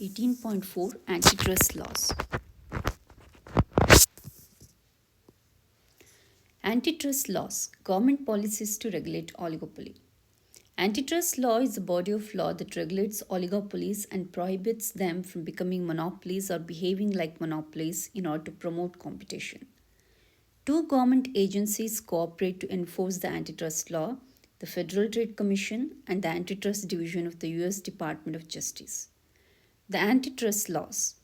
18.4 Antitrust Laws. Antitrust laws, government policies to regulate oligopoly. Antitrust law is a body of law that regulates oligopolies and prohibits them from becoming monopolies or behaving like monopolies in order to promote competition. Two government agencies cooperate to enforce the antitrust law: the Federal Trade Commission and the Antitrust Division of the US Department of Justice. The antitrust laws.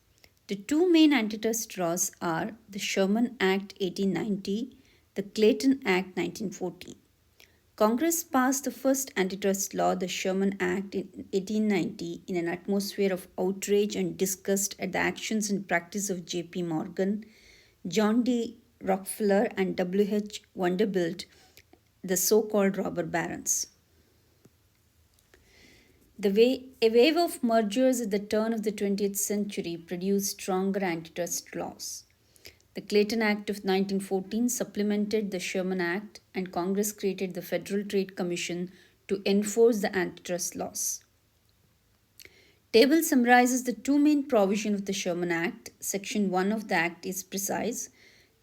The two main antitrust laws are the Sherman Act 1890, the Clayton Act 1914. Congress passed the first antitrust law, the Sherman Act in 1890, in an atmosphere of outrage and disgust at the actions and practice of J.P. Morgan, John D. Rockefeller, and W.H. Vanderbilt, the so-called robber barons. A wave of mergers at the turn of the 20th century produced stronger antitrust laws. The Clayton Act of 1914 supplemented the Sherman Act, and Congress created the Federal Trade Commission to enforce the antitrust laws. Table summarizes the two main provisions of the Sherman Act. Section 1 of the Act is precise: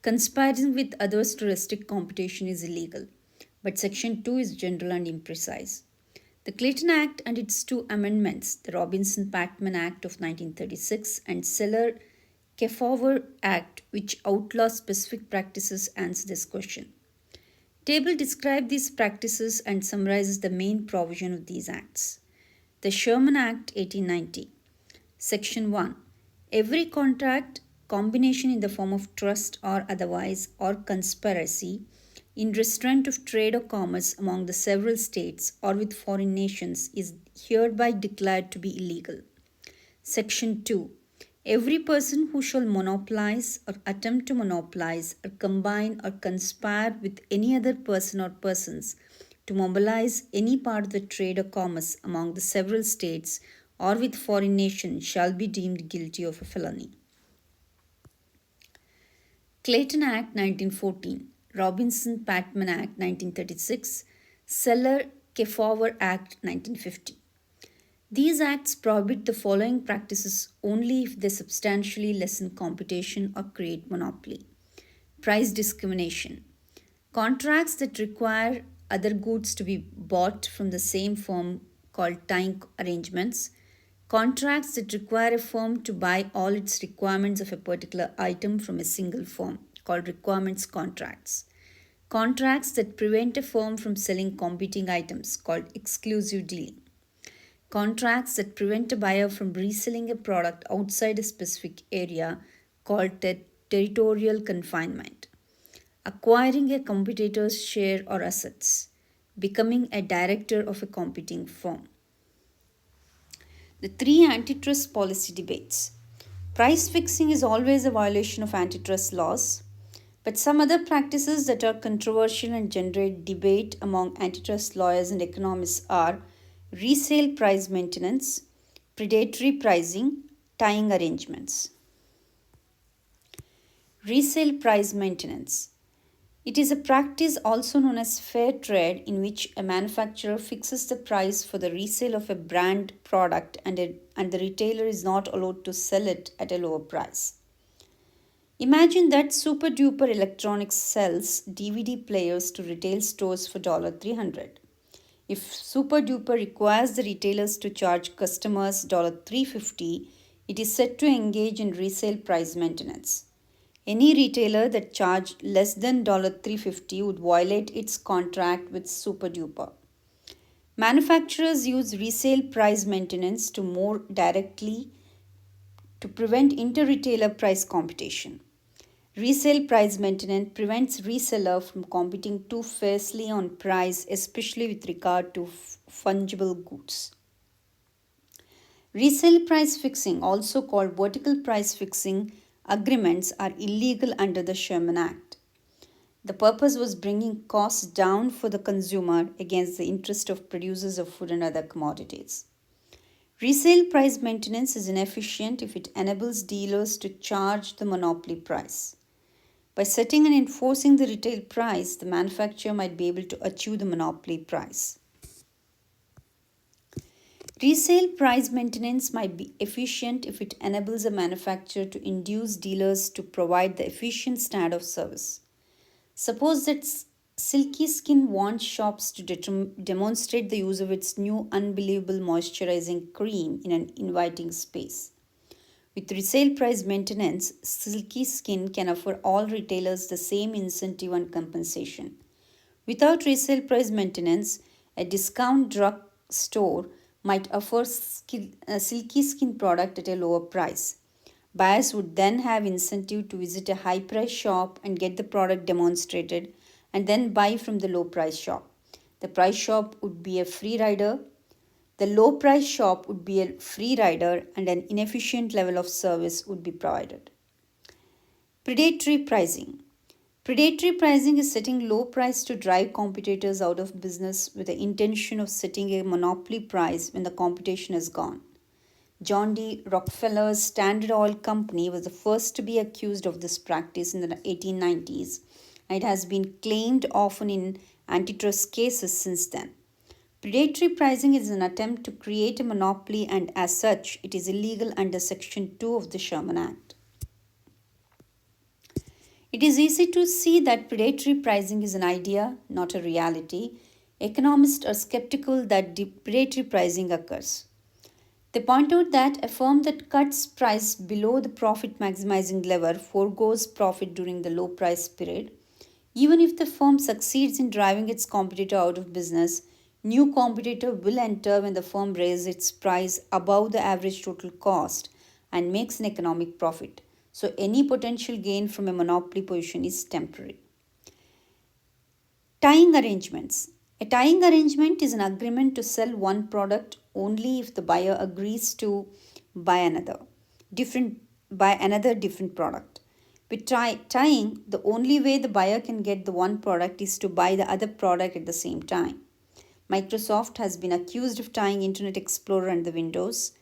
conspiring with others to restrict competition is illegal. But Section 2 is general and imprecise. The Clayton Act and its two amendments, the Robinson-Patman Act of 1936 and Seller-Kefauver Act, which outlaw specific practices, answer this question. Table describes these practices and summarizes the main provision of these acts. The Sherman Act 1890. Section 1. Every contract, combination in the form of trust or otherwise, or conspiracy, in restraint of trade or commerce among the several states or with foreign nations is hereby declared to be illegal. Section 2. Every person who shall monopolize or attempt to monopolize or combine or conspire with any other person or persons to monopolize any part of the trade or commerce among the several states or with foreign nations shall be deemed guilty of a felony. Clayton Act 1914, Robinson-Patman Act 1936, Seller-Kefauver Act 1950. These acts prohibit the following practices only if they substantially lessen competition or create monopoly. Price discrimination. Contracts that require other goods to be bought from the same firm, called tying arrangements. Contracts that require a firm to buy all its requirements of a particular item from a single firm, called requirements contracts. Contracts that prevent a firm from selling competing items, called exclusive dealing. Contracts that prevent a buyer from reselling a product outside a specific area, called territorial confinement. Acquiring a competitor's share or assets. Becoming a director of a competing firm. The three antitrust policy debates. Price fixing is always a violation of antitrust laws, but some other practices that are controversial and generate debate among antitrust lawyers and economists are resale price maintenance, predatory pricing, tying arrangements. Resale price maintenance. It is a practice also known as fair trade in which a manufacturer fixes the price for the resale of a brand product and the retailer is not allowed to sell it at a lower price. Imagine that Super Duper Electronics sells DVD players to retail stores for $300. If Super Duper requires the retailers to charge customers $350, it is said to engage in resale price maintenance. Any retailer that charged less than $350 would violate its contract with Super Duper. Manufacturers use resale price maintenance to more directly to prevent inter-retailer price competition. Resale price maintenance prevents reseller from competing too fiercely on price, especially with regard to fungible goods. Resale price fixing, also called vertical price fixing, agreements are illegal under the Sherman Act. The purpose was bringing costs down for the consumer against the interest of producers of food and other commodities. Resale price maintenance is inefficient if it enables dealers to charge the monopoly price. By setting and enforcing the retail price, the manufacturer might be able to achieve the monopoly price. Resale price maintenance might be efficient if it enables a manufacturer to induce dealers to provide the efficient standard of service. Suppose that Silky Skin wants shops to demonstrate the use of its new unbelievable moisturizing cream in an inviting space. With resale price maintenance, Silky Skin can offer all retailers the same incentive and compensation. Without resale price maintenance, a discount drug store might offer a Silky Skin product at a lower price. Buyers would then have incentive to visit a high price shop and get the product demonstrated and then buy from the low price shop. The price shop would be a free rider. The low price shop would be a free rider and an inefficient level of service would be provided. Predatory pricing. Predatory pricing is setting low price to drive competitors out of business with the intention of setting a monopoly price when the competition is gone. John D. Rockefeller's Standard Oil Company was the first to be accused of this practice in the 1890s, and it has been claimed often in antitrust cases since then. Predatory pricing is an attempt to create a monopoly, and as such, it is illegal under Section 2 of the Sherman Act. It is easy to see that predatory pricing is an idea, not a reality. Economists are skeptical that predatory pricing occurs. They point out that a firm that cuts price below the profit maximizing lever foregoes profit during the low price period. Even if the firm succeeds in driving its competitor out of business, new competitor will enter when the firm raises its price above the average total cost and makes an economic profit. So any potential gain from a monopoly position is temporary. Tying arrangements. A tying arrangement is an agreement to sell one product only if the buyer agrees to buy another different product. With tying, the only way the buyer can get the one product is to buy the other product at the same time. Microsoft has been accused of tying Internet Explorer and the Windows.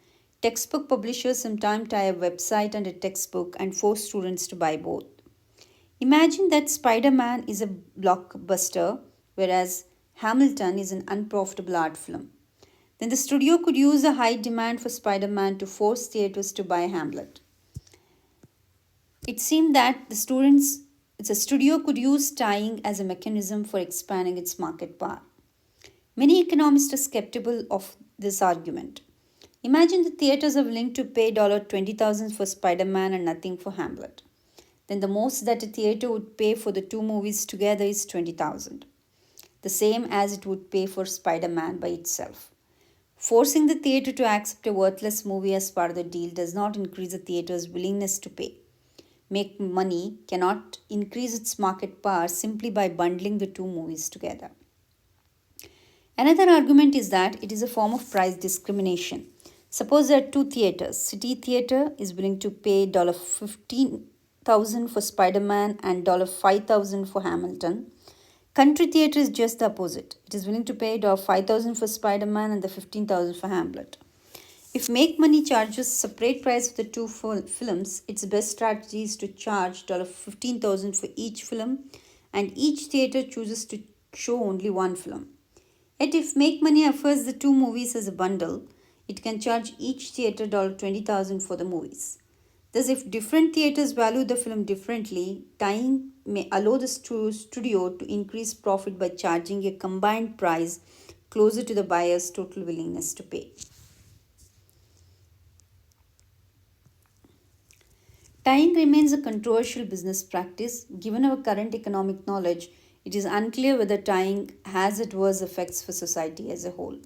Textbook publishers sometimes tie a website and a textbook and force students to buy both. Imagine that Spider-Man is a blockbuster, whereas Hamilton is an unprofitable art film. Then the studio could use a high demand for Spider-Man to force theaters to buy Hamlet. It seemed that the studio could use tying as a mechanism for expanding its market power. Many economists are skeptical of this argument. Imagine the theaters are willing to pay $20,000 for Spider-Man and nothing for Hamlet. Then the most that a theater would pay for the two movies together is $20,000, the same as it would pay for Spider-Man by itself. Forcing the theater to accept a worthless movie as part of the deal does not increase the theater's willingness to pay. Make money cannot increase its market power simply by bundling the two movies together. Another argument is that it is a form of price discrimination. Suppose there are two theaters. City Theater is willing to pay $15,000 for Spider-Man and $5,000 for Hamilton. Country Theater is just the opposite. It is willing to pay $5,000 for Spider-Man and the $15,000 for Hamlet. If Make Money charges separate price for the two films, its best strategy is to charge $15,000 for each film, and each theater chooses to show only one film. Yet if Make Money offers the two movies as a bundle, it can charge each theater $20,000 for the movies. Thus, if different theaters value the film differently, tying may allow the studio to increase profit by charging a combined price closer to the buyer's total willingness to pay. Tying remains a controversial business practice. Given our current economic knowledge, it is unclear whether tying has adverse effects for society as a whole.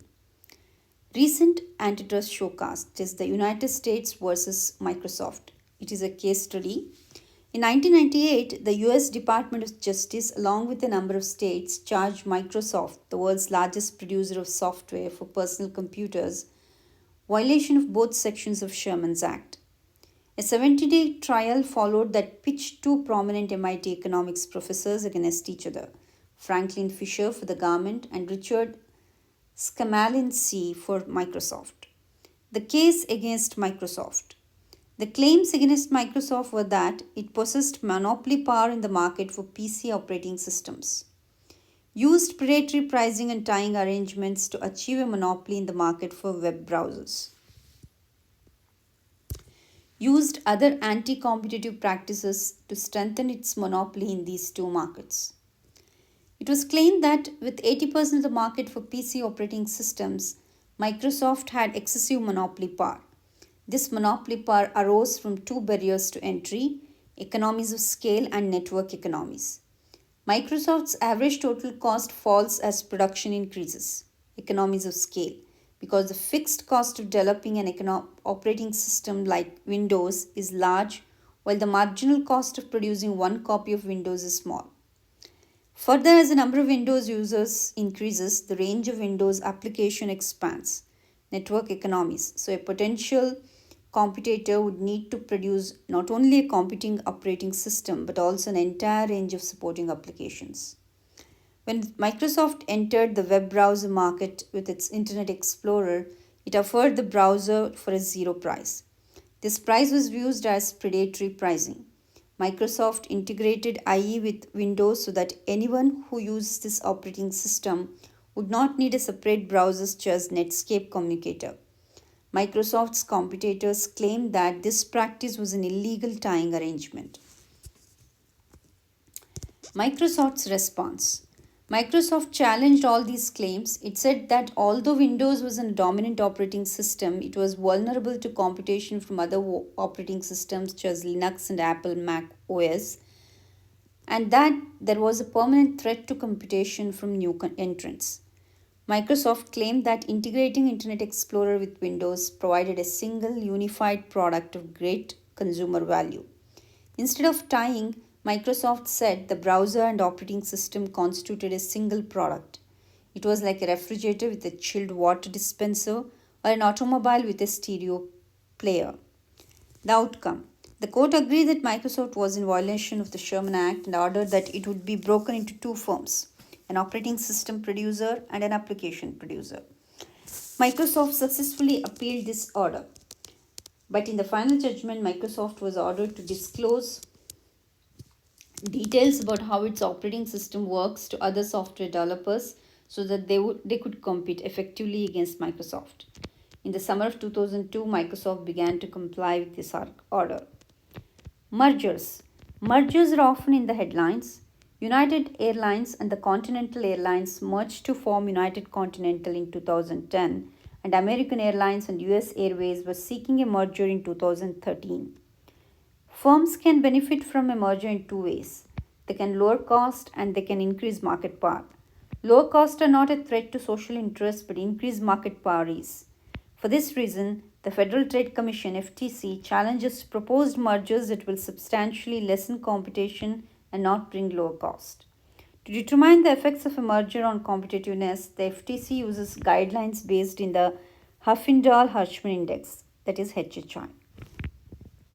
Recent antitrust showcast is the United States versus Microsoft. It is a case study. In 1998, the US Department of Justice, along with a number of states, charged Microsoft, the world's largest producer of software for personal computers, violation of both sections of Sherman's Act. A 70-day trial followed that pitched two prominent MIT economics professors against each other, Franklin Fisher for the government and Richard Scammellini for Microsoft. The case against Microsoft. The claims against Microsoft were that it possessed monopoly power in the market for PC operating systems. used predatory pricing and tying arrangements to achieve a monopoly in the market for web browsers, used other anti competitive practices to strengthen its monopoly in these two markets. It was claimed that with 80% of the market for PC operating systems, Microsoft had excessive monopoly power. This monopoly power arose from two barriers to entry: economies of scale and network economies. Microsoft's average total cost falls as production increases, economies of scale, because the fixed cost of developing an operating system like Windows is large, while the marginal cost of producing one copy of Windows is small. Further, as the number of Windows users increases, the range of Windows application expands, network economies. So, a potential competitor would need to produce not only a competing operating system but also an entire range of supporting applications. When Microsoft entered the web browser market with its Internet Explorer, it offered the browser for a zero price. This price was used as predatory pricing. Microsoft integrated IE with Windows so that anyone who uses this operating system would not need a separate browser such as Netscape Communicator. Microsoft's competitors claimed that this practice was an illegal tying arrangement. Microsoft's response: Microsoft challenged all these claims. It said that although Windows was a dominant operating system, it was vulnerable to competition from other operating systems such as Linux and Apple Mac OS, and that there was a permanent threat to competition from new entrants. Microsoft claimed that integrating Internet Explorer with Windows provided a single unified product of great consumer value. Instead of tying, Microsoft said the browser and operating system constituted a single product. It was like a refrigerator with a chilled water dispenser or an automobile with a stereo player. The outcome: the court agreed that Microsoft was in violation of the Sherman Act and ordered that it would be broken into two firms: an operating system producer and an application producer. Microsoft successfully appealed this order, but in the final judgment, Microsoft was ordered to disclose details about how its operating system works to other software developers so that they could compete effectively against Microsoft. In the summer of 2002, Microsoft began to comply with this order. Mergers. Mergers are often in the headlines. United Airlines and the Continental Airlines merged to form United Continental in 2010, and American Airlines and US Airways were seeking a merger in 2013. Firms can benefit from a merger in two ways: they can lower cost and they can increase market power. Lower costs are not a threat to social interests, but increased market power is. For this reason, the Federal Trade Commission (FTC) challenges proposed mergers that will substantially lessen competition and not bring lower cost. To determine the effects of a merger on competitiveness, the FTC uses guidelines based in the Huffington-Hirschman Index, that is HHI.